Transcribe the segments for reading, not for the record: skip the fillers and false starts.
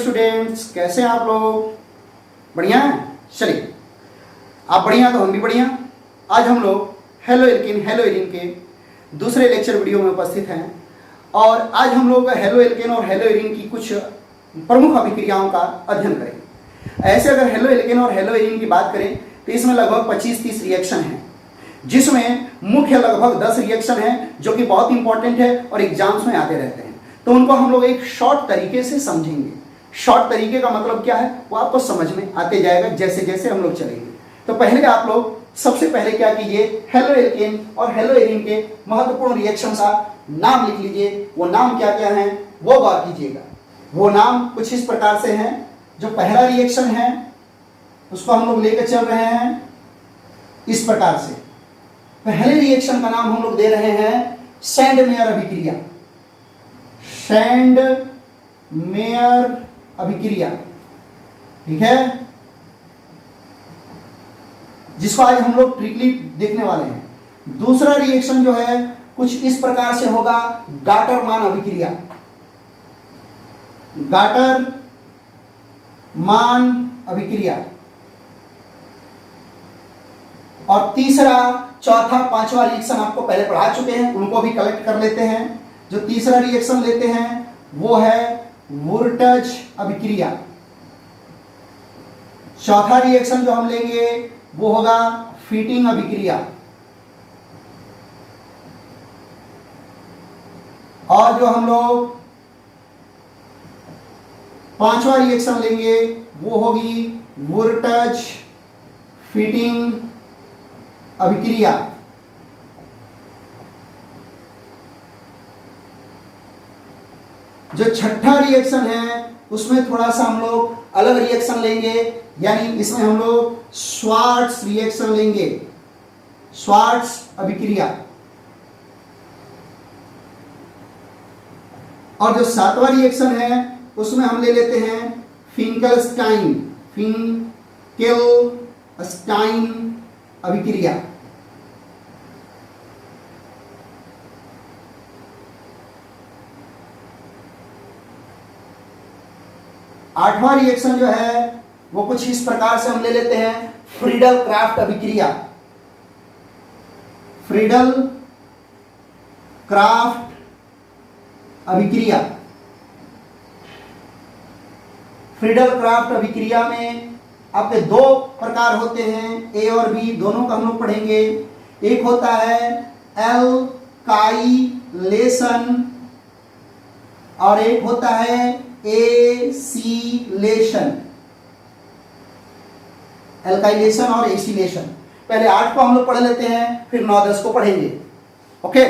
Students, कैसे हैं आप लोग? बढ़िया हैं? चलिए, आप बढ़िया तो हम भी बढ़िया। आज हम लोग हेलो एल्केन के दूसरे लेक्चर वीडियो में उपस्थित हैं और आज हम लोग हेलो एल्केन और हेलो एरीन की कुछ प्रमुख अभिक्रियाओं का अध्ययन करेंगे। ऐसे अगर हेलो एल्केन और हेलो एरीन की बात करें तो इसमें लगभग 25-30 रिएक्शन हैं, जिसमें मुख्य लगभग 10 रिएक्शन हैं जो कि बहुत इंपॉर्टेंट है और एग्जाम्स में आते रहते हैं। तो उनको हम लोग एक शॉर्ट तरीके से समझेंगे। शॉर्ट तरीके का मतलब क्या है वो आपको समझ में आते जाएगा जैसे जैसे हम लोग चलेंगे। तो पहले आप लोग सबसे पहले क्या कीजिए, हेलो एल्केन और हेलो एरीन के महत्वपूर्ण रिएक्शन का नाम लिख लीजिए। वो नाम क्या क्या है वो गौर कीजिएगा। वो नाम कुछ इस प्रकार से हैं। जो पहला रिएक्शन है उसको हम लोग लेकर चल रहे हैं इस प्रकार से। पहले रिएक्शन का नाम हम लोग दे रहे हैं सैंडमेयर अभिक्रिया। सैंडमेयर अभिक्रिया, ठीक है, जिसको आज हम लोग ट्रिकली देखने वाले हैं। दूसरा रिएक्शन जो है कुछ इस प्रकार से होगा, गाटरमान अभिक्रिया। गाटरमान अभिक्रिया। और तीसरा, चौथा, पांचवा रिएक्शन आपको पहले पढ़ा चुके हैं, उनको भी कलेक्ट कर लेते हैं। जो तीसरा रिएक्शन लेते हैं वो है वुर्टज अभिक्रिया। चौथा रिएक्शन जो हम लेंगे वो होगा फीटिंग अभिक्रिया। और जो हम लोग पांचवा रिएक्शन लेंगे वो होगी वुर्टज फीटिंग अभिक्रिया। जो छठा रिएक्शन है उसमें थोड़ा सा हम लोग अलग रिएक्शन लेंगे, यानी इसमें हम लोग श्वार्ट्ज रिएक्शन लेंगे, श्वार्ट्ज अभिक्रिया। और जो सातवां रिएक्शन है उसमें हम ले लेते हैं फिंकलस्टाइन अभिक्रिया। आठवां रिएक्शन जो है वो कुछ इस प्रकार से हम ले लेते हैं फ्रीडल क्राफ्ट अभिक्रिया। फ्रीडल क्राफ्ट अभिक्रिया। फ्रीडल क्राफ्ट अभिक्रिया में आपके दो प्रकार होते हैं, ए और बी, दोनों का हम लोग पढ़ेंगे। एक होता है एल्काइलेशन और एक होता है एसिलेशन। एल्काइलेशन और एसिलेशन। पहले 8 को हम लोग पढ़ लेते हैं, फिर 9-10 को पढ़ेंगे। ओके,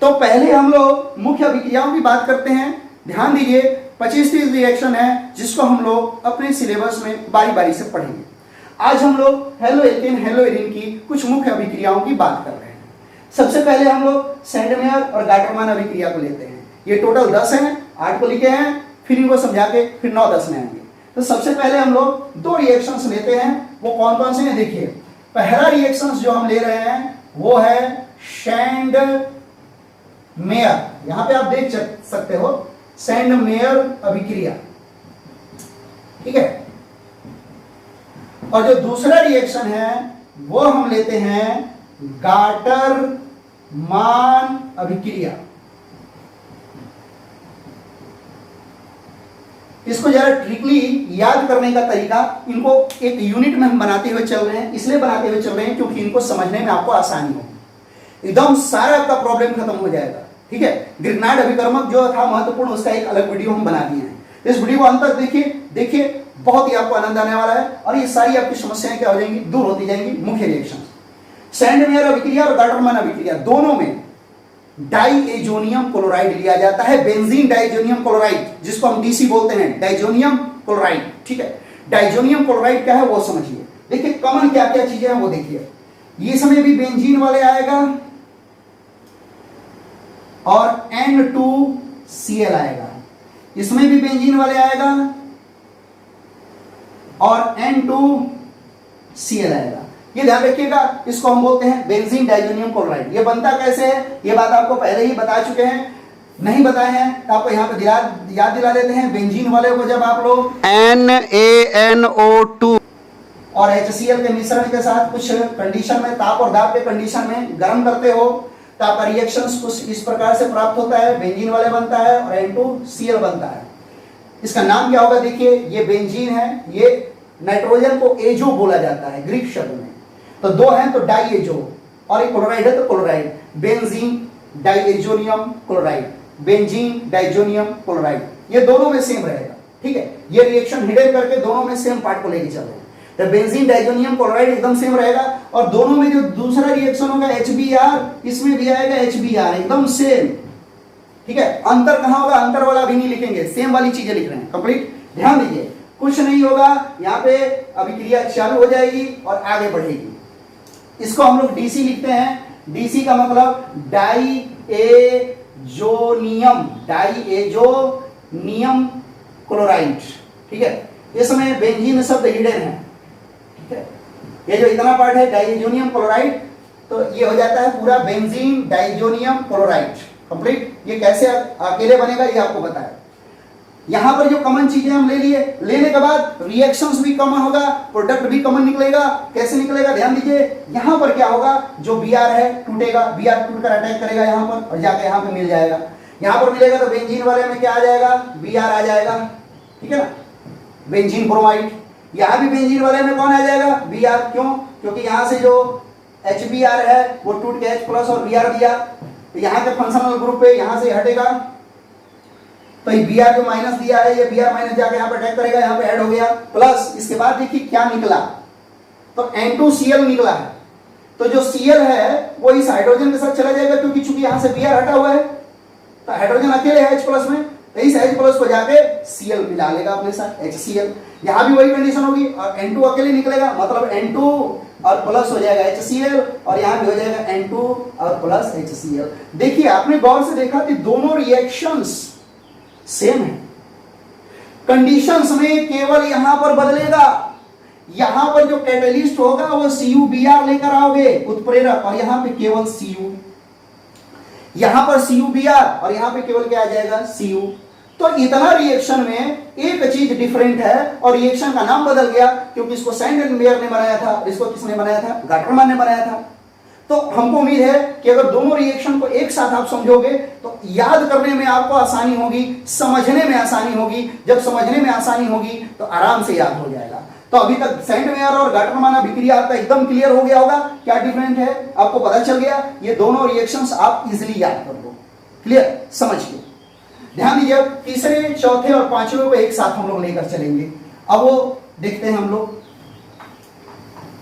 तो पहले हम लोग मुख्य अभिक्रियाओं की बात करते हैं। ध्यान दीजिए, 25-30 रिएक्शन है जिसको हम लोग अपने सिलेबस में बारी बारी से पढ़ेंगे। आज हम लोग हेलो एल्केन हेलो एरीन की कुछ मुख्य अभिक्रियाओं की बात कर रहे हैं। सबसे पहले हम लोग सैंडमेयर और गाटरमान अभिक्रिया को लेते हैं। ये टोटल 10 हैं, 8 को लिखे हैं, फिर इनको समझा के फिर 9-10 में आएंगे। तो सबसे पहले हम लोग 2 रिएक्शंस लेते हैं। वो कौन कौन से हैं देखिए। पहला रिएक्शंस जो हम ले रहे हैं वो है सैंडमेयर। यहां पे आप देख सकते हो सैंडमेयर अभिक्रिया, ठीक है। और जो दूसरा रिएक्शन है वो हम लेते हैं गाटरमान अभिक्रिया। इसको जरा ट्रिकली याद करने का तरीका, इनको एक यूनिट में हम बनाते हुए चल रहे हैं, इसलिए बनाते हुए चल रहे हैं क्योंकि इनको समझने में आपको आसानी होगी। एकदम सारा आपका प्रॉब्लम खत्म हो जाएगा, ठीक है। ग्रिग्नार्ड अभिकर्मक जो था महत्वपूर्ण, उसका एक अलग वीडियो हम बना दिए हैं। इस वीडियो को अंत तक देखिए, बहुत ही आपको आनंद आने वाला है और ये सारी आपकी समस्याएं क्या हो जाएंगी, दूर होती जाएंगी। मुख्य रिएक्शन सैंडमेयर अभिक्रिया और गाटरमान अभिक्रिया, दोनों में डाइएजोनियम क्लोराइड लिया जाता है, बेंजीन डाइजोनियम क्लोराइड, जिसको हम डीसी बोलते हैं, डाइजोनियम क्लोराइड, ठीक है। डाइजोनियम क्लोराइड क्या है वो समझिए। देखिए कॉमन क्या क्या चीजें हैं वो देखिए। ये समय भी बेंजीन वाले आएगा और N2Cl आएगा, इसमें भी बेंजीन वाले आएगा और N2Cl आएगा। ये ध्यान रखिएगा, इसको हम बोलते हैं बेंजीन डाइजोनियम क्लोराइड। ये बनता कैसे है ये बात आपको पहले ही बता चुके हैं। नहीं बताए हैं तो आपको यहाँ पे याद दिला देते हैं। बेंजीन वाले को जब आप लोग NaNO2 और HCl के मिश्रण के साथ कुछ कंडीशन में, ताप और दाब के कंडीशन में गर्म करते हो तो आपका रिएक्शंस कुछ इस प्रकार से प्राप्त होता है। बेंजीन वाले बनता है और N2Cl बनता है। इसका नाम क्या होगा? देखिए, ये बेंजीन है, ये नाइट्रोजन को एजो बोला जाता है ग्रीक शब्द में। तो दो हैं तो डाई एजो, और एक क्लोराइड है तो chloride. Benzene diazonium chloride, benzene diazonium chloride, ये दोनों में सेम रहेगा। ठीक है, ये रिएक्शन हिडन करके दोनों में सेम पार्ट को लेके चल रहे हैं। तो बेंजीन डाइजोनियम क्लोराइड एकदम सेम रहेगा, और दोनों में जो दूसरा रिएक्शन होगा HBr, इसमें भी आएगा HBr, एकदम सेम। ठीक है, अंतर कहां होगा? अंतर वाला भी नहीं लिखेंगे, सेम वाली चीजें लिख रहे हैं। कंप्लीट ध्यान दीजिए, कुछ नहीं होगा यहाँ पे। अभिक्रिया चालू हो जाएगी और आगे बढ़ेगी। इसको हम लोग DC लिखते हैं। DC का मतलब डाइएजोनियम क्लोराइड। ठीक है, इसमें बेंजीन शब्द हिडन है। ठीक है, ये जो इतना पार्ट है डाइएजोनियम क्लोराइड, तो ये हो जाता है पूरा बेंजीन डाइजोनियम क्लोराइड। कंप्लीट। ये कैसे अकेले बनेगा ये आपको बताया। यहां पर जो कॉमन चीजें हम ले लिए, लेने के बाद रिएक्शंस भी कॉमन होगा, प्रोडक्ट भी कॉमन निकलेगा। कैसे निकलेगा ध्यान दीजिए। यहां पर क्या होगा? जो Br है टूटेगा, Br टूटकर अटैक करेगा यहां पर और जाके यहां पे मिल जाएगा। यहां पर मिलेगा तो बेंजीन वाले में क्या आ जाएगा? Br आ जाएगा। ठीक है ना, बेंजीन ब्रोमाइड। यहां भी बेंजीन वाले में कौन आ जाएगा? Br। क्यों? क्योंकि यहां से जो HBr है वो टूट के H+ और Br दिया, तो यहां के फंक्शनल ग्रुप पे यहां से हटेगा, तो ये Br जो माइनस दिया है, ये Br माइनस जाके यहाँ पे अटैक करेगा, यहाँ पे ऐड हो गया। प्लस इसके बाद देखिए क्या निकला, तो N2Cl निकला है। तो जो Cl है वो इस हाइड्रोजन के साथ चला जाएगा, क्योंकि चूंकि यहाँ से Br हटा हुआ है, तो हाइड्रोजन अकेले है H+ में, तो इस H+ को जाके Cl मिला लेगा अपने साथ, HCl। यहाँ भी वही कंडीशन होगी, और N2 अकेले निकलेगा, मतलब N2 और प्लस हो जाएगा HCl, और यहाँ भी हो जाएगा N2 और प्लस HCl। देखिए, आपने गौर से देखा कि दोनों रिएक्शंस सेम है। कंडीशंस में केवल यहां पर बदलेगा, यहां पर जो कैटलिस्ट होगा वो CuBr लेकर आओगे, उत्प्रेरक, और यहां पे केवल Cu, यहां पर CuBr और यहां पे केवल क्या आ जाएगा? Cu। तो इतना रिएक्शन में एक चीज डिफरेंट है, और रिएक्शन का नाम बदल गया, क्योंकि इसको सैंडलमेयर ने बनाया था, इसको किसने बनाया था? गाटरमैन ने बनाया था। तो हमको उम्मीद है कि अगर दोनों रिएक्शन को एक साथ आप समझोगे तो याद करने में आपको आसानी होगी, समझने में आसानी होगी। जब समझने में आसानी होगी तो आराम से याद हो जाएगा। तो अभी तक सैंडमेयर और गाटरमैन अभिक्रिया आपका एकदम क्लियर हो गया होगा, क्या डिफरेंट है आपको पता चल गया। ये दोनों रिएक्शंस आप इजीली याद कर लो, क्लियर, समझ के। ध्यान दीजिए, तीसरे, चौथे और पांचवें को एक साथ हम लोग लेकर चलेंगे। अब वो देखते हैं हम लोग।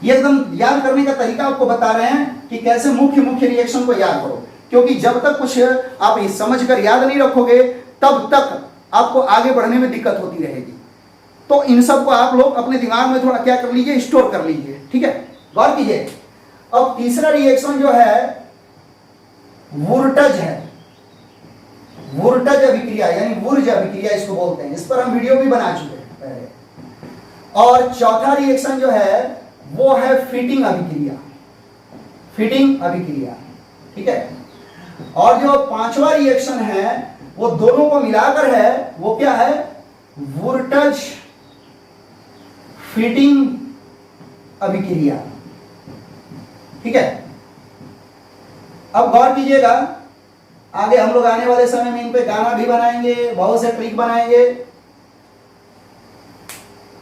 ये एकदम याद करने का तरीका आपको बता रहे हैं कि कैसे मुख्य रिएक्शन को याद करो, क्योंकि जब तक कुछ आप समझ कर याद नहीं रखोगे तब तक आपको आगे बढ़ने में दिक्कत होती रहेगी। तो इन सब को आप लोग अपने दिमाग में थोड़ा क्या कर लीजिए, स्टोर कर लीजिए। ठीक है, गौर कीजिए। अब तीसरा रिएक्शन जो है वुर्टज है, वुर्टज अभिक्रिया यानी वुर्ज अभिक्रिया इसको बोलते हैं। इस पर हम वीडियो भी बना चुके हैं पहले। और चौथा रिएक्शन जो है वो है फिटिंग अभिक्रिया, फिटिंग अभिक्रिया। ठीक है, और जो पांचवा रिएक्शन है वो दोनों को मिलाकर है, वो क्या है? वुर्टज फिटिंग अभिक्रिया। ठीक है, अब गौर कीजिएगा, आगे हम लोग आने वाले समय में इन पे गाना भी बनाएंगे, बहुत से ट्रिक बनाएंगे,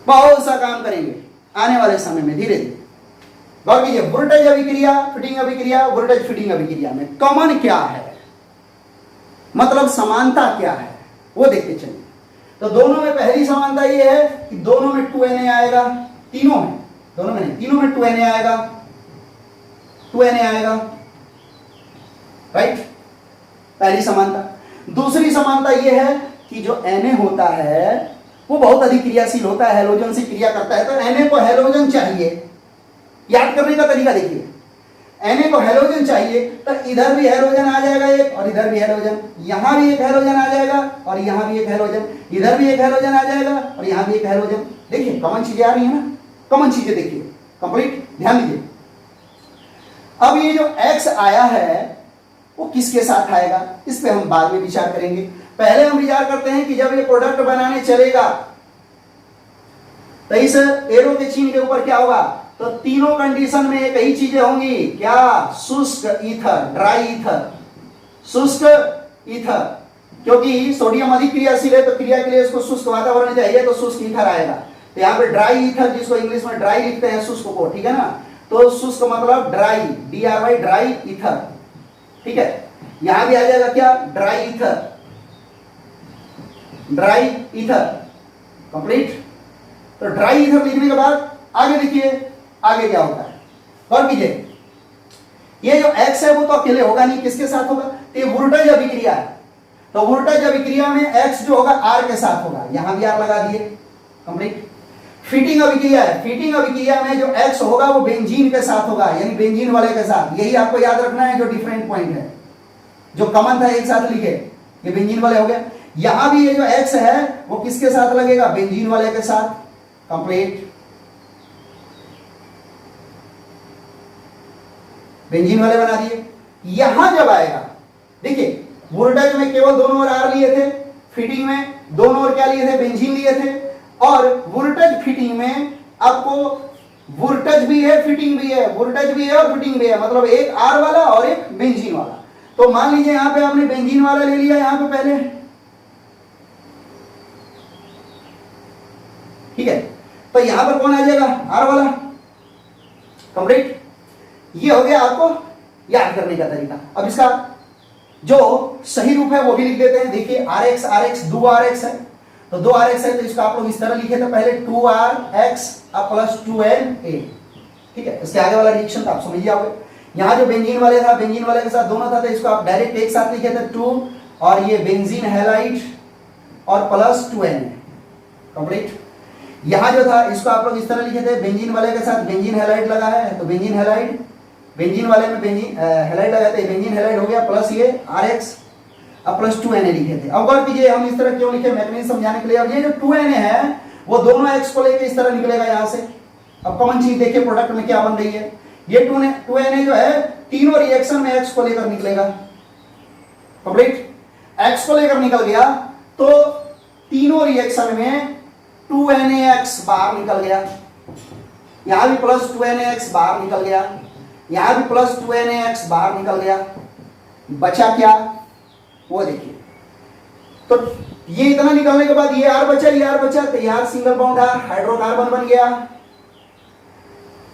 बहुत सा काम करेंगे आने वाले समय में धीरे धीरे। गौर कीजिए, वुर्टज अभिक्रिया, फिटिंग अभिक्रिया, वुर्टज फिटिंग अभिक्रिया में कॉमन क्या है, मतलब समानता क्या है, वो देखते चलिए। तो दोनों में पहली समानता ये है कि दोनों में 2Na आएगा, तीनों में, दोनों में नहीं, तीनों में 2Na आएगा, 2Na आएगा, राइट, पहली समानता। दूसरी समानता ये है कि जो Na होता है वो बहुत अधिक क्रियाशील होता है, हैलोजन से क्रिया करता है, तो Na को हैलोजन चाहिए। याद करने का तरीका देखिए, Na को हैलोजन चाहिए तो इधर भी हैलोजन आ जाएगा एक, और इधर भी हैलोजन, यहां भी एक हैलोजन आ जाएगा, और यहां भी एक हैलोजन, इधर भी एक हैलोजन आ जाएगा, और यहां भी एक हैलोजन। देखिए कॉमन चीजें आ रही है ना, कॉमन चीजें देखिए, कंप्लीट ध्यान दीजिए। अब ये जो X आया है वो किसके साथ आएगा, इस पे हम बाद में विचार करेंगे। पहले हम विचार करते हैं कि जब ये प्रोडक्ट बनाने चलेगा तो इस एरो के चिन्ह के ऊपर क्या होगा, तो तीनों कंडीशन में एक ही चीजें होंगी, क्या, शुष्क ईथर, ड्राई ईथर, शुष्क ईथर, क्योंकि सोडियम अधिक क्रियाशील है तो क्रिया के लिए इसको शुष्क वातावरण चाहिए, तो शुष्क ईथर आएगा। तो यहाँ पे ड्राई ईथर, जिसको इंग्लिश में ड्राई लिखते हैं शुष्क को, ठीक है ना, तो शुष्क मतलब ड्राई, DRY, ड्राई ईथर, ठीक है। यहां भी आ जाएगा क्या, dry ether, dry ether, complete. तो ड्राई ईथर लिखने के बाद आगे देखिए आगे क्या होता है, गौर कीजिए। ये जो X है वो तो अकेले होगा नहीं, किसके साथ होगा, तो ये वोल्टेज अभिक्रिया है, तो वोल्टेज अभिक्रिया में X जो होगा R के साथ होगा, यहां भी R लगा दिए, कंप्लीट। फिटिंग अभिक्रिया है, फिटिंग अभिक्रिया में जो X होगा वो बेंजीन के साथ होगा, यानी बेंजीन वाले के साथ। यही आपको याद रखना है, जो डिफरेंट पॉइंट है, जो कॉमन था एक साथ लिखे, ये बेंजीन वाले हो गए। यहां भी ये जो X है वो किसके साथ लगेगा, बेंजीन वाले के साथ, कंप्लीट। बेंजीन वाले बना दिए। यहां जब आएगा, देखिए वोल्टेज में केवल दोनों ओर R लिए थे, फिटिंग में दोनों ओर क्या लिए थे, बेंजीन लिए थे, और वोल्टेज फिटिंग में आपको वोल्टेज भी है, फिटिंग भी है, वोल्टेज भी है और फिटिंग भी है, मतलब एक R वाला और एक बेंजीन वाला। तो मान लीजिए यहां पे आपने बेंजीन वाला ले लिया यहां पे पहले, ठीक है, तो यहां पर कौन आ जाएगा, R वाला, कंप्लीट। ये हो गया आपको याद करने का तरीका। अब इसका जो सही रूप है वो भी लिख देते हैं। देखिए RX दो RX है, तो दो RX है तो इसको आप लोग इस तरह लिखे थे पहले, 2RX प्लस 2Na, ठीक है। इसके आगे वाला रिएक्शन तो आप समझ जाओगे। यहाँ जो बेंजीन वाले था, बेंजीन वाले के साथ दोनों था, तो इसको आप डायरेक्ट एक साथ लिखे थे 2, और ये बेंजीन हैलाइड और प्लस 2Na, कंप्लीट। यहाँ जो था इसको आप लोग इस तरह लिखे थे, बेंजीन वाले के साथ बेंजीन हैलाइड लगा है, तो बेंजीन हैलाइड, बेंजीन वाले में बेंजीन हैलाइड लगा थे, बेंजीन हैलाइड हो गया, प्लस ये RX अब प्लस 2Na लिखे थे। अब गौर कीजिए हम इस तरह क्यों लिखे, मैकेनिज्म समझाने के लिए। अब ये जो 2Na है वो दोनों X को लेके इस तरह निकलेगा यहाँ से। अब कॉमन चीज देखिए प्रोडक्ट में क्या बन रही है, ये 2Na जो है तीनों रिएक्शन में X को लेकर निकलेगा, कंप्लीट। X को लेकर निकल गया तो तीनों रिएक्शन में 2NaX बाहर निकल गया, यहां भी प्लस 2NaX बाहर निकल गया, यहां भी प्लस 2NaX बाहर निकल गया, बचा क्या वो देखिए। तो ये इतना निकलने के बाद ये R बचा, ये R बचा, तो यार सिंगल बॉन्ड R हाइड्रोकार्बन बन गया।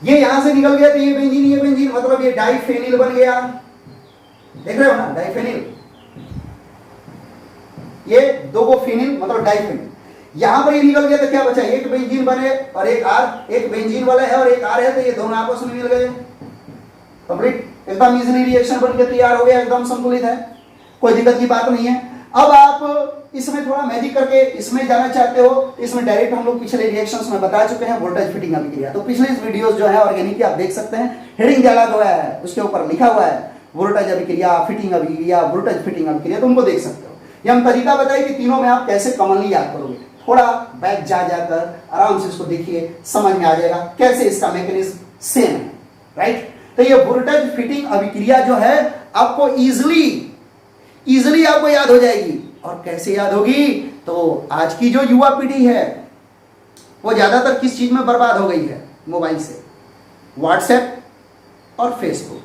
ये यहां से निकल गया तो ये बेंजीन मतलब ये डाइफेनिल बन गया, देख रहे हो ना, डाइफेनिल, ये दो को फिनिल मतलब डाइफेनिल। यहां पर ये निकल गया तो क्या बचा, एक बेंजीन बने और एक R, एक बेंजीन वाला है और एक R है, तो ये दोनों आपस में मिल गए, कंप्लीट। एकदम इजीली रिएक्शन बन के तैयार हो गया, एकदम संतुलित है, कोई दिक्कत की बात नहीं है। अब आप इसमें थोड़ा मैजिक करके इसमें जाना चाहते हो, इसमें डायरेक्ट हम लोग पिछले रिएक्शंस में बता चुके हैं वोल्टेज फिटिंग अभिक्रिया, तो पिछले इस वीडियोस जो है ऑर्गेनिक की आप देख सकते हैं, हेडिंग डाला हुआ है, उसके ऊपर लिखा हुआ है वोल्टेज अभिक्रिया, फिटिंग अभिक्रिया, वोल्टेज फिटिंग अभिक्रिया, तो उनको देख सकते हो। ये हम तरीका बताए कि तीनों में आप कैसे कॉमनली याद करोगे, थोड़ा बैक जाकर आराम से इसको देखिए, समझ में आ जाएगा कैसे इसका मैकेनिज्म सेम है, राइट। तो ये वोल्टेज फिटिंग अभिक्रिया जो है आपको इजिली आपको याद हो जाएगी। और कैसे याद होगी, तो आज की जो युवा पीढ़ी है वो ज्यादातर किस चीज में बर्बाद हो गई है, मोबाइल से, व्हाट्सएप और फेसबुक,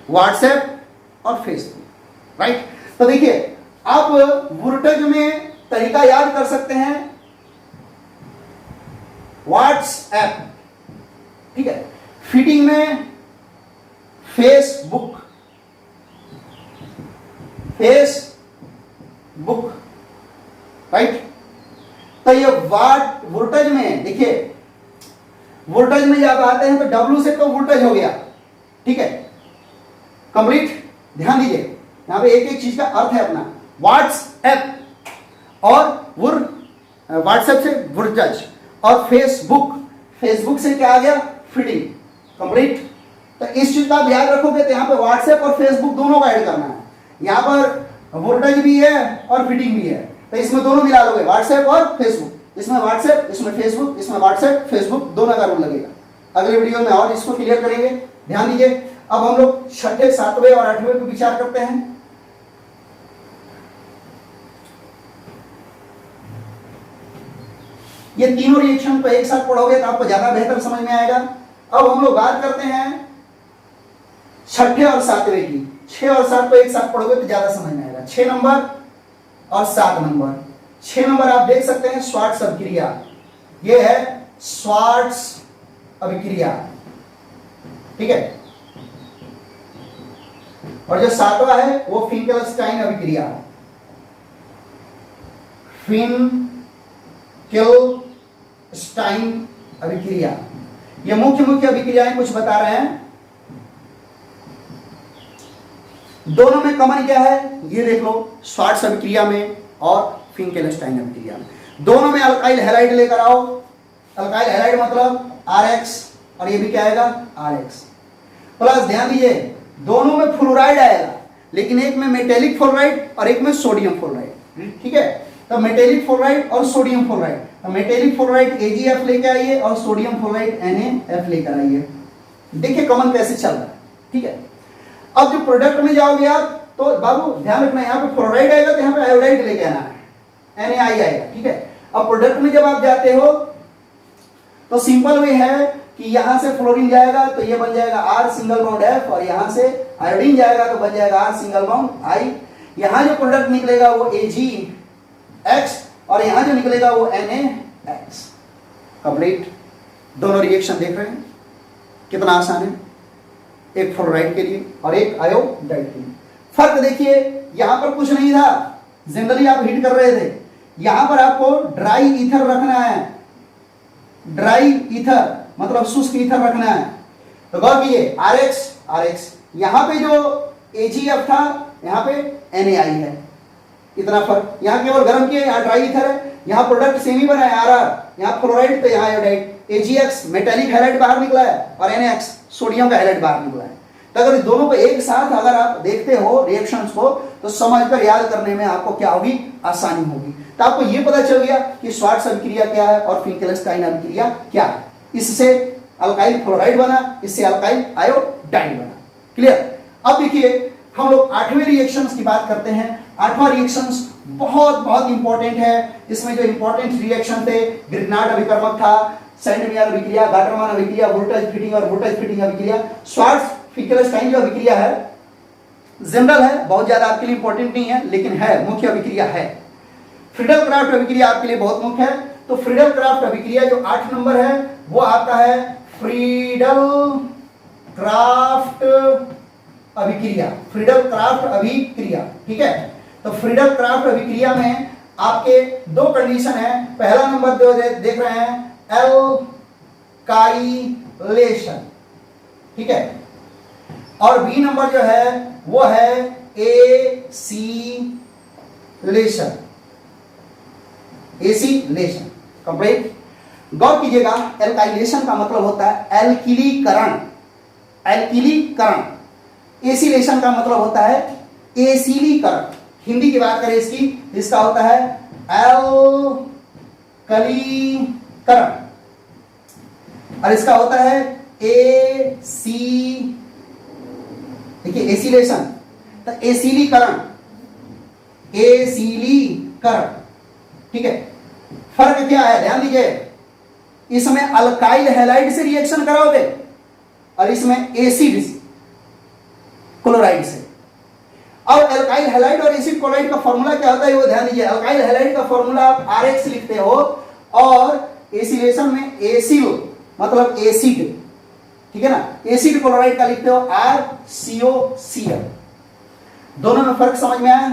व्हाट्सएप और फेसबुक, राइट। तो देखिए आप वोल्टेज में तरीका याद कर सकते हैं, व्हाट्सएप, ठीक है, फिटिंग में फेसबुक, राइट। तो ये वोल्टेज में देखिए, वोल्टेज में जब आते हैं तो W से तो वोल्टेज हो गया, ठीक है, कंप्लीट। ध्यान दीजिए यहां पे एक एक चीज का अर्थ है अपना, व्हाट्सएप और व्हाट्सएप से वोल्टेज, और फेसबुक से क्या आ गया, फिटिंग, कंप्लीट। तो इस चीज का आप याद रखोगे तो यहाँ पे व्हाट्सएप और फेसबुक दोनों का ऐड करना है। यहाँ पर वोल्टेज भी है और फिटिंग भी है, तो इसमें दोनों मिला लोगे, व्हाट्सएप और फेसबुक, इसमें व्हाट्सएप, इसमें फेसबुक, इसमें व्हाट्सएप फेसबुक दोनों का रूल लगेगा। अगले वीडियो में और इसको क्लियर करेंगे, ध्यान दीजिए। अब हम लोग छठे, सातवें और आठवें पे विचार करते हैं। ये तीनों रिएक्शन को एक साथ पढ़ोगे तो आपको ज्यादा बेहतर समझ में आएगा। अब हम लोग बात करते हैं छठे और सातवें की। 6 और 7 को एक साथ पढ़ोगे तो ज्यादा समझ में आएगा। 6 नंबर और 7 नंबर। 6 नंबर आप देख सकते हैं श्वार्ट्ज अभिक्रिया, ये है श्वार्ट्ज अभिक्रिया, ठीक है। और जो 7वां है वो फिंकेलस्टाइन अभिक्रिया, फिंकेलस्टाइन अभिक्रिया। ये मुख्य मुख्य अभिक्रियाएं कुछ बता रहे हैं। दोनों में कॉमन क्या है ये देख लो, श्वार्ट्ज अभिक्रिया में और फिंकेलस्टाइन अभिक्रिया में। दोनों में अल्काइल हैलाइड लेकर आओ। अल्काइल हैलाइड मतलब RX और ये भी क्या आएगा RX प्लस। ध्यान दीजिए दोनों में फ्लोराइड आएगा, लेकिन एक में मेटेलिक फ्लोराइड और एक में सोडियम फ्लोराइड, ठीक है। तो मेटेलिक फ्लोराइड और सोडियम फ्लोराइड, तो मेटेलिक फ्लोराइड AgF लेकर आइए और सोडियम फ्लोराइड NaF लेकर आइए। देखिए कॉमन कैसे चल रहा है, ठीक है। अब जो प्रोडक्ट में जाओगे आप तो बाबू ध्यान रखना, यहाँ पे फ्लोराइड आएगा तो यहाँ पे आयोडाइड लेके आना है, Na आएगा, ठीक है। अब प्रोडक्ट में जब आप जाते हो तो सिंपल वे है कि यहां से फ्लोरीन जाएगा तो ये बन जाएगा R सिंगल बॉन्ड F, और यहां से आयोडीन जाएगा तो बन जाएगा R सिंगल बॉन्ड I। यहां जो प्रोडक्ट निकलेगा वो AgX और यहां जो निकलेगा वो NaX। कंप्लीट। दोनों रिएक्शन देख रहे हैं कितना आसान है, एक फ्लोराइड के लिए और एक आयोडाइड के लिए। फर्क देखिए, यहां पर कुछ नहीं था, जनरली आप हीट कर रहे थे, यहां पर आपको ड्राई ईथर रखना है। ड्राई ईथर मतलब शुष्क ईथर रखना है। तो गौर कीजिए RX, यहां पे जो AgF था यहां पे NaI है, इतना फर्क। यहां केवल गर्म किया, यहां ड्राई ईथर है, यहां प्रोडक्ट सेमी बना है RR, यहां फ्लोराइड तो यहां आयोडाइड। AgX मेटेलिक हैलाइड बाहर निकला है और NaX सोडियम का हैलाइड बाहर निकला है। तो अगर इस दोनों को एक साथ अगर आप देखते हो रिएक्शंस को तो समझकर याद करने में आपको क्या होगी, आसानी होगी। तो आपको ये पता चल गया कि श्वार्ट्ज अभिक्रिया क्या है और फिंकेलस्टाइन अभिक्रिया क्या है। इससे अल्काइल फ्लोराइड बना, इससे अल्काइल आयोडाइड बना। क्लियर। अब देखिए हम लोग 8वें रिएक्शंस की बात करते हैं। 8वां रिएक्शंस बहुत बहुत इंपॉर्टेंट है। इसमें जो इंपॉर्टेंट रिएक्शन थे, ग्रिग्नार्ड अभिकर्मक था, सैंडमेयर अभिक्रिया, गाटरमान अभिक्रिया, वोल्टेज फिटिंग और वोल्टेज फिटिंग अभिक्रिया। श्वार्ट्ज फिंकेलस्टाइन जो अभिक्रिया है जनरल है, बहुत ज्यादा आपके लिए इंपॉर्टेंट नहीं है, लेकिन है, मुख्य अभिक्रिया है। फ्रीडल क्राफ्ट अभिक्रिया आपके लिए बहुत मुख्य है। तो फ्रीडल क्राफ्ट अभिक्रिया जो 8 नंबर है वो आता है फ्रीडल क्राफ्ट अभिक्रिया। फ्रीडल क्राफ्ट अभिक्रिया, ठीक है। तो फ्रीडल क्राफ्ट अभिक्रिया में आपके दो कंडीशन है। पहला नंबर जो देख रहे हैं एल्काइलेशन, ठीक है, और बी नंबर जो है वो है एसीलेशन। एसीलेशन कंप्लीट। गौर कीजिएगा, एल्काइलेशन का मतलब होता है एल्किलीकरण, एल्किलीकरण। एसीलेशन का मतलब होता है एसिलीकरण। हिंदी की बात करें इसकी, इसका होता है एल्कलीकरण और इसका होता है एसी, देखिए एसिलेशन तो एसिलीकरण, एसिलीकरण, ठीक है। फर्क क्या है ध्यान दीजिए, इसमें अल्काइल हैलाइड से रिएक्शन कराओगे और इसमें एसिड क्लोराइड से। और अल्काइल हैलाइड और एसिड क्लोराइड का फॉर्मूला क्या होता है वो ध्यान दीजिए। अल्काइल हैलाइड का फॉर्मूला आप RX लिखते हो और एसिलेशन में एसिल मतलब एसिड, ठीक है ना, एसिड क्लोराइड का लिखते हो RCOCl। दोनों में फर्क समझ में आया,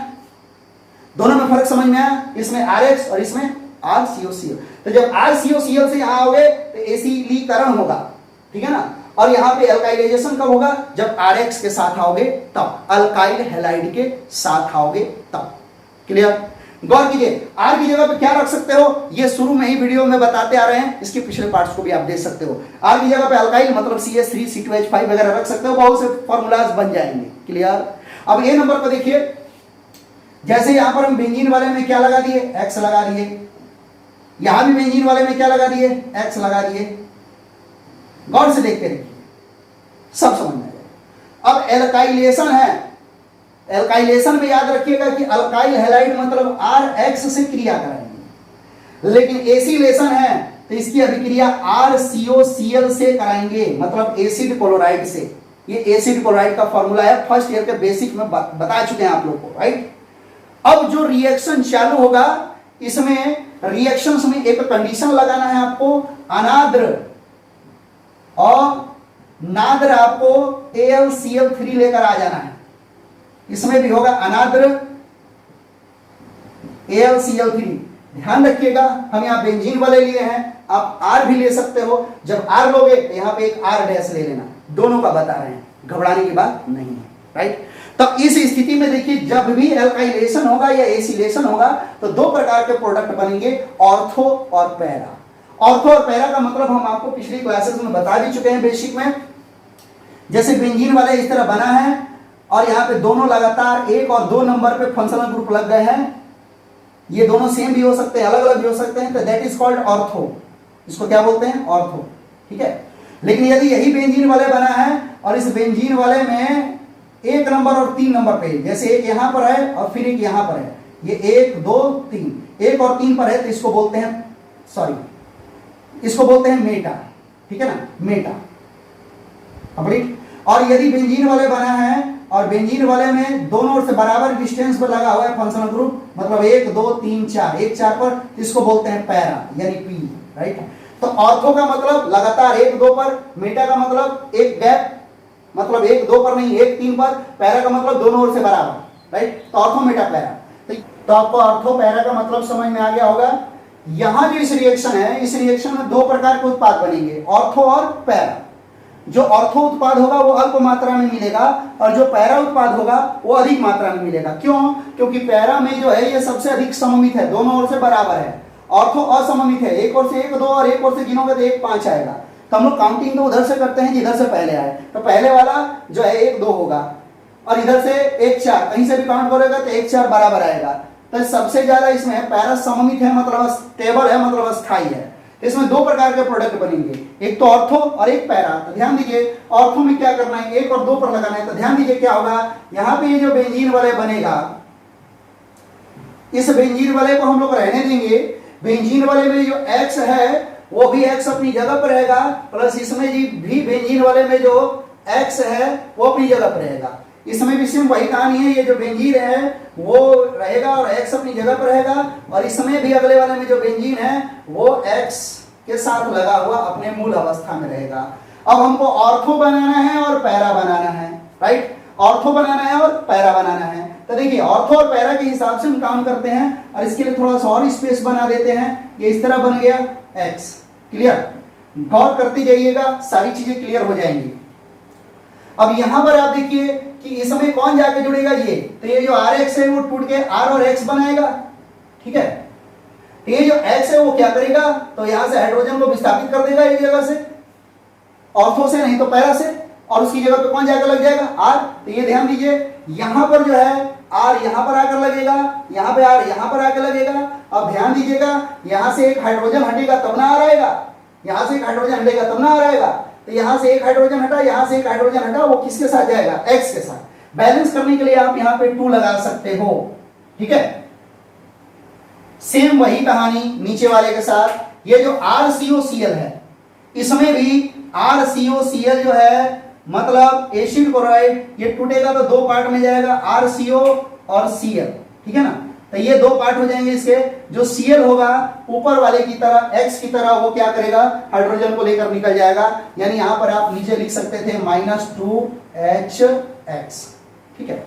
दोनों में फर्क समझ में आया, इसमें RX और इसमें RCOCl। तो जब RCOCl से यहां आओगे तो एसिलीकरण होगा, ठीक है ना। और यहां पे अल्काइलाइजेशन कब होगा, जब RX के साथ आओगे तब, अल्काइल हैलाइड के साथ आओगे तब। क्लियर। गौर कीजिए, R की जगह पे क्या रख सकते हो, ये शुरू में ही वीडियो में बताते आ रहे हैं, इसके पिछले पार्ट्स को भी आप देख सकते हो। R की जगह पे अल्काइल मतलब CH3 C2H5 वगैरह रख सकते हो, बहुत से फॉर्मूलाज बन जाएंगे। क्लियर। अब A नंबर को देखिए, जैसे यहां पर हम बेंजीन वाले में क्या लगा दिए, X लगा दिए, यहां भी बेंजीन वाले में क्या लगा दिए, X लगा दिए। गौर से देखते रहिए, सब समझ में आएगा। एल्काइलेशन है, एल्काइलेशन में याद रखिएगा कि अल्काइल हैलाइड मतलब RX से क्रिया कराएंगे, लेकिन एसिलेशन है तो इसकी अभिक्रिया RCOCl से कराएंगे, मतलब एसिड क्लोराइड से। ये एसिड क्लोराइड का फॉर्मूला है, फर्स्ट ईयर के बेसिक में बता चुके हैं आप लोग को, राइट। अब जो रिएक्शन चालू होगा, इसमें रिएक्शंस में एक कंडीशन लगाना है आपको, अनाद्र और नाद्र आपको AlCl3 लेकर आ जाना है। इसमें भी होगा अनाद्र AlCl3। ध्यान रखिएगा, हम यहां बेंजीन वाले लिए हैं, आप R भी ले सकते हो। जब R लोगे तो यहां पे एक R डैश ले लेना, दोनों का बता रहे हैं, घबराने की बात नहीं है, राइट। तो इस स्थिति में देखिए, जब भी एल्काइलेशन होगा या एसिलेशन होगा तो दो प्रकार के प्रोडक्ट बनेंगे, ऑर्थो और पैरा। ऑर्थो और पैरा का मतलब हम आपको पिछली क्लासेस में बता भी चुके हैं बेसिक में। जैसे बेंजीन वाले इस तरह बना है और यहाँ पे दोनों लगातार 1 और 2 नंबर पे फंक्शनल ग्रुप लग गए हैं, ये दोनों सेम भी हो सकते हैं, अलग अलग भी हो सकते हैं, तो दैट इज कॉल्ड ऑर्थो। इसको क्या बोलते हैं? ऑर्थो, ठीक है। लेकिन यदि यही बेंजीन वाले बना है और इस बेंजीन वाले में 1 नंबर और 3 नंबर पे, जैसे एक यहां पर है और फिर एक यहां पर है, ये 1 2 3, 1 और 3 पर है, तो इसको बोलते हैं, सॉरी, इसको बोलते हैं मेटा, ठीक है ना, मेटा। और यदि बेंजीन वाले बना है और बेंजीन वाले में दोनों ओर से बराबर डिस्टेंस पर लगा हुआ है फंक्शनल ग्रुप, मतलब 1 2 3 4, 1 4 पर, इसको बोलते हैं पैरा यानी पी, राइट। तो ऑर्थो का मतलब लगातार 1 2 पर, मेटा का मतलब एक गैप, मतलब 1 2 पर नहीं 1 3 पर, पैरा का मतलब दोनों ओर से बराबर, राइट। तो ऑर्थो मेटा पैरा, तो आपको ऑर्थो पैरा का मतलब समझ में आ गया होगा। यहां जो इस रिएक्शन है, इस रिएक्शन में 2 प्रकार के उत्पाद बनेंगे, ऑर्थो और पैरा। जो ऑर्थो उत्पाद होगा वो अल्प मात्रा में मिलेगा और जो पैरा उत्पाद होगा वो अधिक मात्रा में मिलेगा। क्यों? क्योंकि पैरा में जो है ये सबसे अधिक सममित है, दोनों ओर से बराबर है। ऑर्थो असममित है, एक ओर से 1 2 और एक ओर से गिनोगे तो 1 5 आएगा। तो हम लोग काउंटिंग तो उधर से करते हैं जिधर से पहले आए, तो पहले वाला जो है 1 2 होगा और इधर से 1 4, कहीं से भी काउंट करेगा तो 1 4 बराबर आएगा। तो सबसे ज्यादा इसमें पैरा सममित है, मतलब स्टेबल है, मतलब स्थायी है। इसमें 2 प्रकार के प्रोडक्ट बनेंगे, एक तो ऑर्थो और एक पैरा। तो ध्यान दीजिए, ऑर्थो में क्या करना है, 1 और 2 पर लगाना है। तो ध्यान दीजिए क्या होगा, यहां पे ये जो बेंजीन वाले बनेगा, इस बेंजीन वाले को हम लोग रहने देंगे। बेंजीन वाले में जो X है वो भी X अपनी जगह पर रहेगा, प्लस इसमें भी बेंजीन वाले में जो X है वो अपनी जगह पर रहेगा। इसमें भी सेम वही कहानी है, ये जो बेंजीन है वो रहेगा और X अपनी जगह पर रहेगा, और इसमें भी अगले वाले में जो बेंजीन है वो X के साथ लगा हुआ अपने मूल अवस्था में रहेगा। अब हमको ऑर्थो बनाना है और पैरा बनाना है, राइट। ऑर्थो बनाना है और पैरा बनाना है। तो देखिए, ऑर्थो और पैरा के हिसाब से हम काम करते हैं और इसके लिए थोड़ा सा और स्पेस बना देते हैं। ये इस तरह बन गया X, क्लियर। गौर करते जाइएगा, सारी चीजें क्लियर हो जाएंगी। अब यहां पर आप देखिए कि इसमें कौन जाके जुड़ेगा, ये तो ये जो RX है वो टूट के R और X बनाएगा, ठीक है। तो ये जो X है वो क्या करेगा, तो यहां से हाइड्रोजन को विस्थापित कर देगा एक जगह से, ऑर्थो से नहीं तो पैरा से, और उसकी जगह पे कौन जाकर लग जाएगा, R। तो ये ध्यान दीजिए, यहां पर जो है R यहां पर आकर लगेगा, यहां पे R यहां पर आकर लगेगा। अब ध्यान दीजिएगा, यहां से एक हाइड्रोजन हटेगा तब ना R आएगा, यहां से एक हाइड्रोजन हटेगा तब ना R आएगा। तो यहां से एक हाइड्रोजन हटा, यहां से एक हाइड्रोजन हटा, वो किसके साथ जाएगा, X के साथ। बैलेंस करने के लिए आप यहां पे 2 लगा सकते हो, ठीक है। सेम वही कहानी नीचे वाले के साथ। ये जो RCOCl है, इसमें भी RCOCl जो है मतलब एसिड क्लोराइड, ये टूटेगा तो 2 पार्ट में जाएगा, RCO और Cl, ठीक है ना। तो ये 2 पार्ट हो जाएंगे इसके। जो Cl होगा ऊपर वाले की तरह, X की तरह, वो क्या करेगा, हाइड्रोजन को लेकर निकल जाएगा। यानी यहां पर आप नीचे लिख सकते थे -2HX, ठीक है।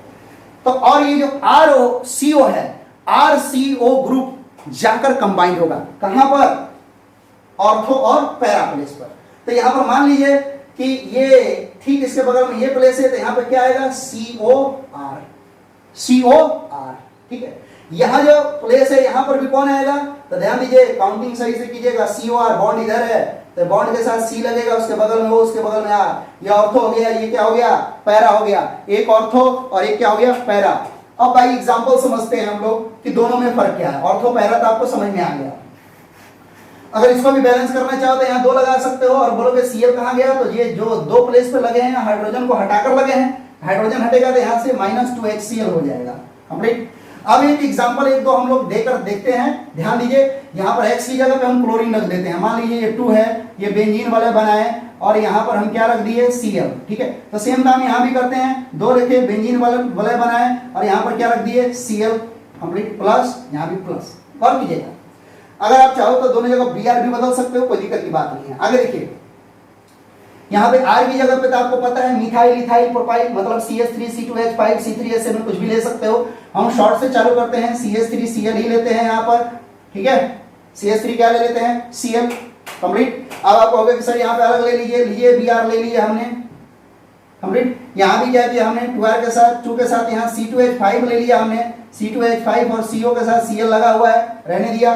तो और ये जो RCO है, RCO ग्रुप जाकर कंबाइंड होगा कहां पर, ऑर्थो और पैरा प्लेस पर। तो यहां पर मान लीजिए कि ये ठीक इसके बगल में ये प्लेस है, तो यहां पे क्या आएगा, COR, ठीक है। यहां जो प्लेस है यहां पर भी कौन आएगा, तो ध्यान दीजिए, काउंटिंग सही से कीजिएगा। COR बॉन्ड इधर है तो बॉन्ड के साथ C लगेगा, उसके बगल में वो, उसके बगल में R। ये ऑर्थो हो गया, ये क्या हो गया, पैरा हो गया। एक ऑर्थो और एक क्या हो गया, पैरा। अब भाई एग्जांपल समझते हैं हम लोग कि दोनों में फर्क क्या है। ऑर्थो पैरा तो आपको समझ में आ गया। अगर इसको भी बैलेंस करना चाहो तो यहाँ 2 लगा सकते हो और बोलोगे Cl कहाँ गया, तो ये जो 2 प्लेस पे लगे हैं हाइड्रोजन को हटाकर लगे हैं, हाइड्रोजन हटेगा तो यहाँ से -2HCl हो जाएगा। कंप्लीट। अब एक एग्जांपल एक दो हम लोग देकर देखते हैं, ध्यान दीजिए। यहाँ पर X की जगह पे हम क्लोरीन रख देते हैं। मान लीजिए ये 2 है, ये बेंजीन वाले बनाए और यहाँ पर हम क्या रख दिए Cl, ठीक है। तो सेम काम यहाँ भी करते हैं, 2 रखे बेंजीन वाले बनाए और यहाँ पर क्या रख दिए Cl, कंप्लीट, प्लस, यहाँ भी प्लस। और कीजिएगा, अगर आप चाहो तो दोनों जगह Br भी बदल सकते हो, कोई दिक्कत की बात नहीं है। आगे देखिए, यहाँ पे R की जगह पे तो आपको पता है मिथाइल इथाइल प्रोपाइल, मतलब CH3C2H5 C3H में कुछ भी ले सकते हो। हम शॉर्ट से चालू करते हैं, CH3Cl ही लेते हैं यहाँ पर, ठीक है। CH3 क्या ले लेते हैं, Cl, कंप्लीट। अब आप कहोगे कि सर यहाँ पे अलग ले लीजिए, Br ले लिए हमने, कंप्लीट। यहाँ भी क्या किया हमने, 2 के साथ यहाँ C2H5 ले लिया हमने, C2H5 और CO के साथ Cl लगा हुआ है, रहने दिया।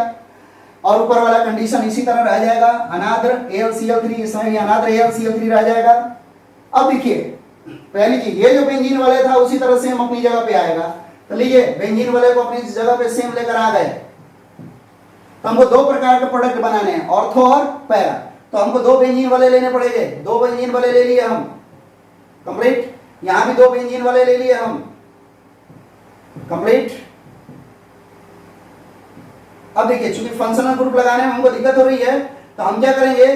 और ऊपर वाला कंडीशन इसी तरह रह जाएगा, अनाद्र AlCl3, इसमें भी अनाद्र AlCl3 रह जाएगा। अब देखिए, पहली चीज, ये जो बेंजीन वाले था उसी तरह से हम अपनी जगह पे आएगा। तो लीजिए, बेंजीन वाले को अपनी जगह पे सेम लेकर आ गए। तो हमको 2 प्रकार के प्रोडक्ट बनाने हैं, ऑर्थो और पैरा। तो हमको 2 बेंजीन वाले लेने पड़ेंगे, 2 बेंजीन वाले ले लिए हम, कंप्लीट। यहां भी 2 बेंजीन वाले ले लिए हम, कंप्लीट। अब देखिए, चूंकि फंक्शनल ग्रुप लगाने में हमको दिक्कत हो रही है, तो हम क्या करेंगे,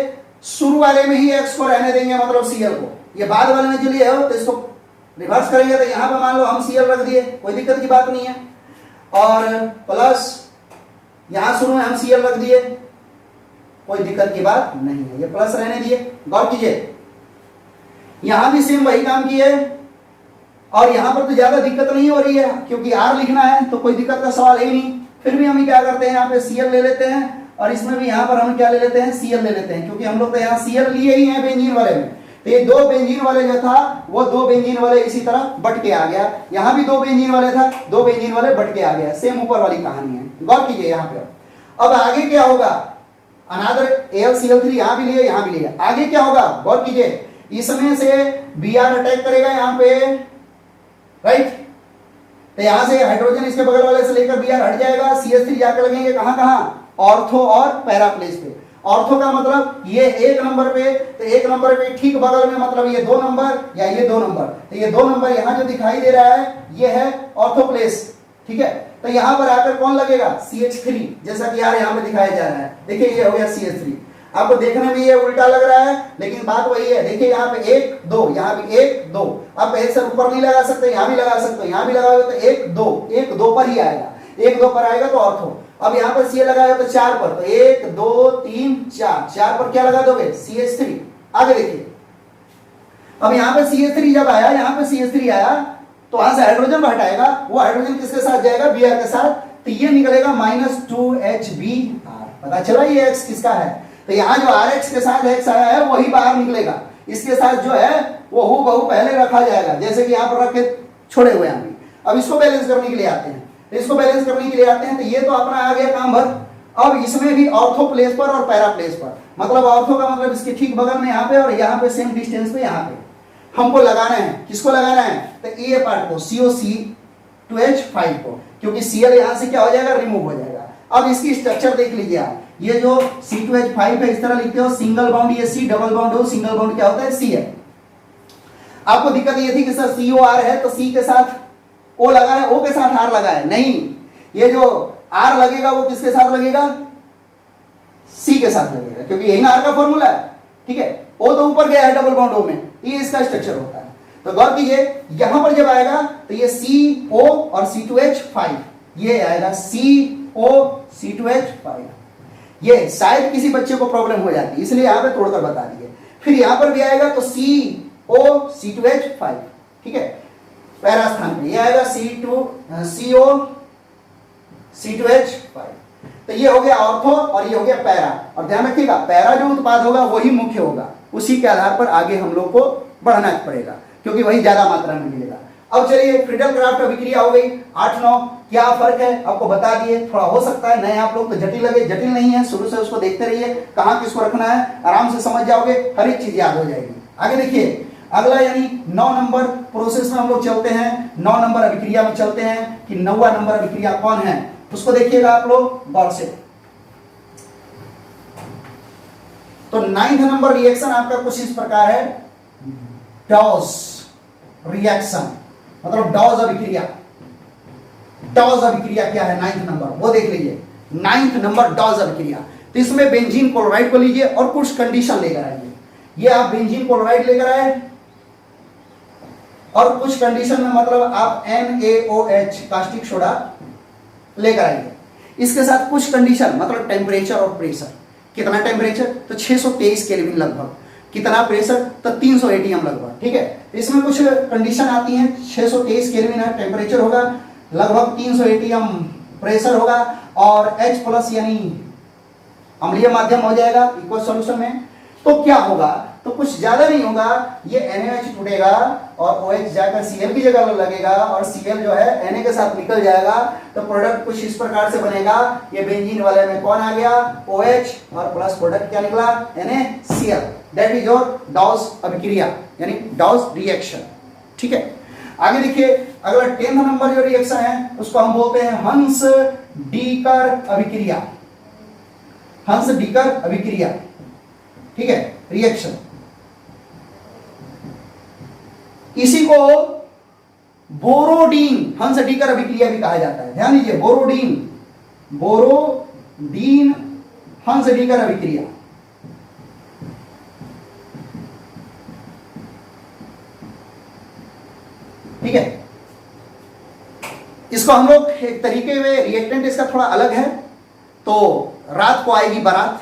शुरू वाले में ही X को रहने देंगे, मतलब Cl को। ये बाद वाले में जो लिए हो तो इसको रिवर्स करेंगे, तो यहां पर मान लो हम Cl रख दिए, कोई दिक्कत की बात नहीं है। और प्लस यहां शुरू में हम Cl रख दिए, कोई दिक्कत की बात नहीं है, ये प्लस रहने दिए। गौर कीजिए, यहां भी सेम वही काम किए और यहां पर तो ज्यादा दिक्कत नहीं हो रही है, क्योंकि R लिखना है तो कोई दिक्कत का सवाल है ही नहीं। फिर भी हम क्या करते हैं, यहाँ पे Cl ले लेते हैं और इसमें भी यहाँ पर हम क्या ले लेते हैं, Cl ले लेते हैं, क्योंकि हम लोग तो यहाँ Cl लिए ही हैं बेंजीन वाले में। तो ये 2 बेंजीन वाले जो था वो 2 बेंजीन वाले इसी तरह बट के आ गया। यहाँ भी 2 बेंजीन वाले था, 2 बेंजीन वाले बट के आ गया। सेम ऊपर वाली कहानी है, गौर कीजिए यहाँ पे। अब आगे क्या होगा, अनादर AlCl3 यहाँ भी लिए, यहाँ भी लिए, आगे क्या होगा, गौर कीजिए। इसमें से Br अटैक करेगा यहाँ पे, राइट। तो यहां से हाइड्रोजन इसके बगल वाले से लेकर Br हट जाएगा, CH3 जाकर लगेंगे कहां कहां, ऑर्थो और पैरा प्लेस पे। ऑर्थो का मतलब ये 1 नंबर पे, तो 1 नंबर पे ठीक बगल में, मतलब ये 2 नंबर या ये 2 नंबर। तो ये 2 नंबर यहां जो दिखाई दे रहा है ये है ऑर्थो प्लेस, ठीक है। तो यहां पर आकर कौन लगेगा, CH3, जैसा कि यार यहां पे दिखाया जा रहा है। देखिए ये हो गया CH3। आपको देखने में ये उल्टा लग रहा है, लेकिन बात वही है। देखिए यहाँ पे 1 2, यहाँ भी 1 2। आप एक से ऊपर नहीं लगा सकते, यहाँ भी लगा सकते हो, यहाँ भी लगाओगे तो 1 2, 1 2 पर ही आएगा, 1 2 पर आएगा तो ऑर्थो। अब यहाँ पर C लगाया तो 4 पर, तो 1 2 3 4, 4 पर क्या लगा दोगे, CH3। आगे देखिए, अब यहाँ पे CH3 जब आया, यहाँ पे CH3 आया तो वहां से हाइड्रोजन हटाएगा, वो हाइड्रोजन किसके साथ जाएगा, Br के साथ। तो ये निकलेगा -2HBr। पता चला ये X किसका है। तो यहाँ जो Rx के साथ X आया है वही बाहर निकलेगा, इसके साथ जो है वो हूबहू पहले रखा जाएगा, जैसे कि यहाँ पर रख के छोड़े हुए हैं। अब इसको बैलेंस करने के लिए आते हैं, इसको बैलेंस करने के लिए आते हैं। तो ये तो अपना आ गया काम भर। अब इसमें भी ऑर्थो प्लेस पर और पैरा प्लेस पर, मतलब ऑर्थो का मतलब इसके ठीक बगल में यहाँ पे और यहाँ पे सेम डिस्टेंस पे यहाँ पे हमको लगाना है। किसको लगाना है, तो ये पार्ट को, COC2H5 को, क्योंकि Cl यहाँ से क्या हो जाएगा, रिमूव हो जाएगा। अब इसकी स्ट्रक्चर देख लीजिए आप, ये जो C2H5 है इस तरह लिखते हो, सिंगल बॉन्ड ये C, डबल बॉन्ड हो, सिंगल बॉन्ड क्या होता है, Cl। आपको दिक्कत ये थी कि सर COR है तो C के साथ O लगा है, O के साथ R लगा है, नहीं, ये जो R लगेगा वो किसके साथ लगेगा, C के साथ लगेगा, क्योंकि यही ना R का फॉर्मूला है, ठीक है। O तो ऊपर गया है डबल बॉन्ड O में, ये इसका स्ट्रक्चर होता है। तो गौर कीजिए, यहां पर जब आएगा तो ये CO और C2H5, ये आएगा CO C2H5। ये शायद किसी बच्चे को प्रॉब्लम हो जाती है, इसलिए यहां पे तोड़कर बता दिए। फिर यहां पर भी आएगा तो CO C2H5, ठीक है, पैरा स्थान पे ये आएगा CO C2H5। तो ये हो गया ऑर्थो और ये हो गया पैरा। और ध्यान रखिएगा, पैरा जो उत्पाद होगा वही मुख्य होगा, उसी के आधार पर आगे हम लोग को बढ़ना पड़ेगा, क्योंकि वही ज्यादा मात्रा में मिलेगा। अब चलिए, फ्रीडल क्राफ्ट अभिक्रिया हो गई 8 9, क्या फर्क है आपको बता दिए। थोड़ा हो सकता है नए आप लोग तो जटिल लगे, जटिल नहीं है, शुरू से उसको देखते रहिए, कहाँ किसको रखना है, आराम से समझ जाओगे, हर एक चीज याद हो जाएगी। आगे देखिए, अगला यानी 9 नंबर प्रोसेस में हम लोग चलते हैं, 9 नंबर अभिक्रिया में चलते हैं कि 9वां नंबर अभिक्रिया कौन है, उसको देखिएगा आप लोग गौर से। तो 9th नंबर रिएक्शन आपका कुछ इस प्रकार है, डॉस, रिएक्शन, मतलब डॉज अभिक्रिया। डॉज अभिक्रिया क्या है, 9th नंबर, वो देख लीजिए 9th नंबर डॉज अभिक्रिया। तो इसमें बेंजीन क्लोराइड को लीजिए और कुछ कंडीशन लेकर आइए। ये आप बेंजीन क्लोराइड लेकर आए और कुछ कंडीशन में मतलब आप NaOH कास्टिक सोडा लेकर आइए। इसके साथ कुछ कंडीशन मतलब टेम्परेचर और प्रेशर। कितना टेम्परेचर, तो 623 केल्विन लगभग। कितना प्रेशर, तो 300 ATM लगभग। ठीक है, इसमें कुछ कंडीशन आती हैं। 623 केल्विन है टेम्परेचर होगा, लगभग 300 ATM प्रेशर होगा और H+ यानी अम्लीय माध्यम हो जाएगा इक्वल सॉल्यूशन में। तो क्या होगा, तो कुछ ज्यादा नहीं होगा, ये NaOH टूटेगा और OH जाकर Cl की जगह लगेगा और Cl जो है Na के साथ निकल जाएगा। तो प्रोडक्ट कुछ इस प्रकार से बनेगा। ये बेंजीन वाले में कौन आ गया, OH, और प्लस प्रोडक्ट क्या निकला, NaCl। दैट इज योर डॉज अभिक्रिया यानी डॉज रिएक्शन। ठीक है, आगे देखिए अगला 10th नंबर जो रिएक्शन है उसको हम बोलते हैं हंस डीकर अभिक्रिया। हंस डीकर अभिक्रिया, ठीक है, रिएक्शन। इसी को बोरोडीन हंस डीकर अभिक्रिया भी कहा जाता है। ध्यान दीजिए, बोरोडीन, बोरोडीन हंस डीकर अभिक्रिया। ठीक है, इसको हम लोग एक तरीके में रिएक्टेंट इसका थोड़ा अलग है। तो रात को आएगी बारात,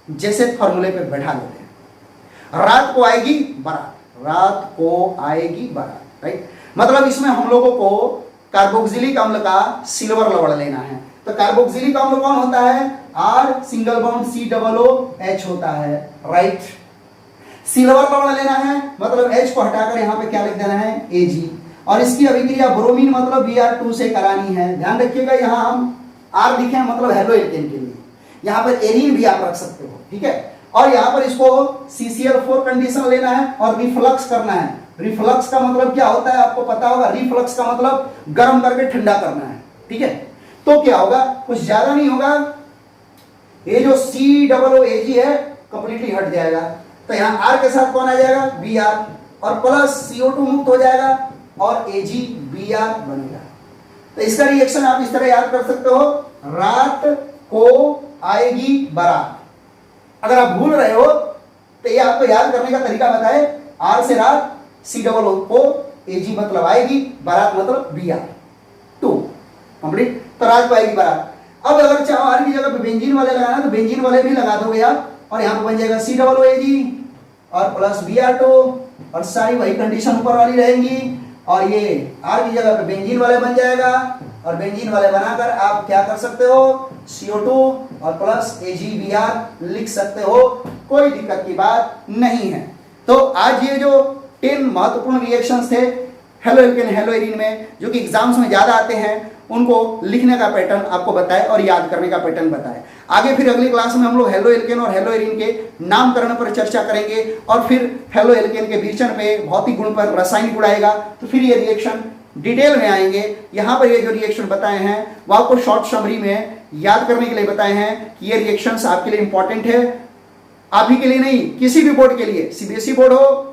जैसे फॉर्मूले पे बैठा लेते हैं, रात को आएगी बारात, रात को आएगी बारात, राइट। मतलब इसमें हम लोगों को कार्बोक्सिलिक अम्ल का सिल्वर लवण लेना है। तो कार्बोक्सिलिक अम्ल कौन होता है, R सिंगल बॉन्ड COOH होता है, राइट। सिल्वर लवण लेना है, मतलब H को हटाकर यहाँ पे क्या लिख देना है, Ag। और इसकी अभिक्रिया ब्रोमीन मतलब Br2 से करानी है। ध्यान रखिएगा, यहाँ हम R लिखे हैं मतलब हेलो एल्केन के लिए, यहाँ पर एरीन भी आप रख सकते हो। ठीक है, और यहाँ पर इसको CCl4 कंडीशन लेना है और रिफ्लक्स करना है। रिफ्लक्स का मतलब क्या होता है आपको पता होगा, रिफ्लक्स का मतलब गर्म करके ठंडा करना है। ठीक है, तो क्या होगा, कुछ ज्यादा नहीं होगा, ये जो COOH है कंप्लीटली हट जाएगा। तो यहाँ R के साथ कौन आ जाएगा, Br, और प्लस CO2 मुक्त हो जाएगा और AgBr बनेगा। तो इसका रिएक्शन आप इस तरह याद कर सकते हो, रात को आएगी बारात। अगर आप भूल रहे हो तो ये आपको याद करने का तरीका बताए, R से रात, COO Ag मतलब आएगी, बारात मतलब Br2 कंप्लीट। तो रात को आएगी बारात। अब अगर चाहो R की जगह पे बेंजीन वाले लगाना तो बेंजीन वाले भी लगा दोगे आप, और यहाँ पे बन जाएगा COOH और प्लस Br2, और सारी वही कंडीशन ऊपर वाली रहेंगी। और ये R की जगह पे बेंजीन वाले बन जाएगा, और बेंजीन वाले बनाकर आप क्या कर सकते हो, CO2 और प्लस AgBr लिख सकते हो, कोई दिक्कत की बात नहीं है। तो आज ये जो 10 महत्वपूर्ण रिएक्शंस थे हेलो एल्केन हेलो एरीन में, जो कि एग्जाम्स में ज्यादा आते हैं, उनको लिखने का पैटर्न आपको बताए और याद करने का पैटर्न बताए। आगे फिर अगली क्लास में हम लोग हेलो एल्केन और हेलो एरीन के नामकरण पर चर्चा करेंगे, और फिर हेलो एल्केन के विरचन पे, भौतिक गुण पर, रासायनिक गुण आएगा। तो फिर ये रिएक्शन डिटेल में आएंगे। यहाँ पर ये जो रिएक्शन बताए हैं वो आपको शॉर्ट समरी में याद करने के लिए बताए हैं कि ये रिएक्शंस आपके लिए इंपॉर्टेंट है, आप ही के लिए नहीं, किसी भी बोर्ड के लिए, CBSE बोर्ड हो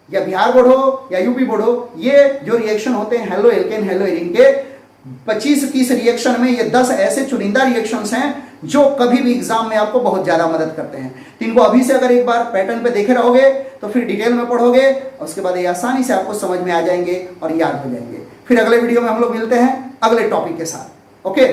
या बिहार बोर्ड हो या यूपी बोर्ड हो। ये जो रिएक्शन होते हैं हेलो एल्केन हेलो एरीन के 25-30 रिएक्शन में, ये 10 ऐसे चुनिंदा रिएक्शंस हैं जो कभी भी एग्जाम में आपको बहुत ज्यादा मदद करते हैं। तो इनको अभी से अगर एक बार पैटर्न पे देखे रहोगे तो फिर डिटेल में पढ़ोगे, और उसके बाद ये आसानी से आपको समझ में आ जाएंगे और याद हो जाएंगे। फिर अगले वीडियो में हम लोग मिलते हैं अगले टॉपिक के साथ। ओके।